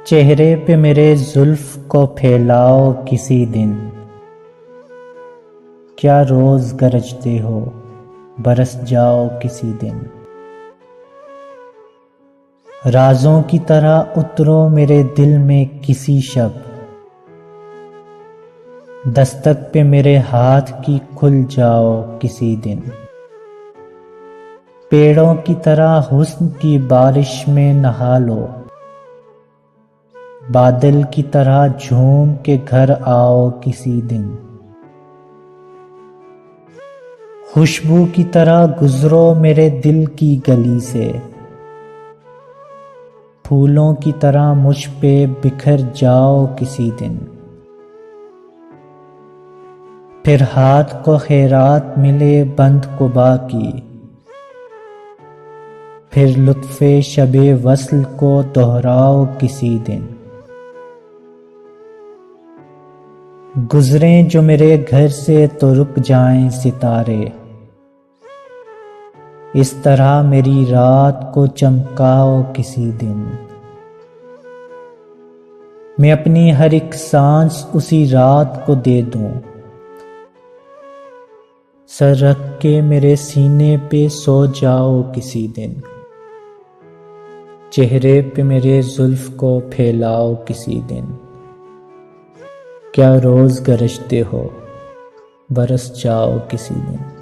چہرے پہ میرے زلف کو پھیلاؤ کسی دن، کیا روز گرجتے ہو برس جاؤ کسی دن۔ رازوں کی طرح اترو میرے دل میں کسی شب، دستک پہ میرے ہاتھ کی کھل جاؤ کسی دن۔ پیڑوں کی طرح حسن کی بارش میں نہا لو، بادل کی طرح جھوم کے گھر آؤ کسی دن۔ خوشبو کی طرح گزرو میرے دل کی گلی سے، پھولوں کی طرح مجھ پہ بکھر جاؤ کسی دن۔ پھر ہاتھ کو خیرات ملے بند قبا کی، پھر لطف شب وصل کو دہراؤ کسی دن۔ گزریں جو میرے گھر سے تو رک جائیں ستارے، اس طرح میری رات کو چمکاؤ کسی دن۔ میں اپنی ہر ایک سانس اسی رات کو دے دوں، سر رکھ کے میرے سینے پہ سو جاؤ کسی دن۔ چہرے پہ میرے زلف کو پھیلاؤ کسی دن، کیا روز گرجتے ہو برس جاؤ کسی دن۔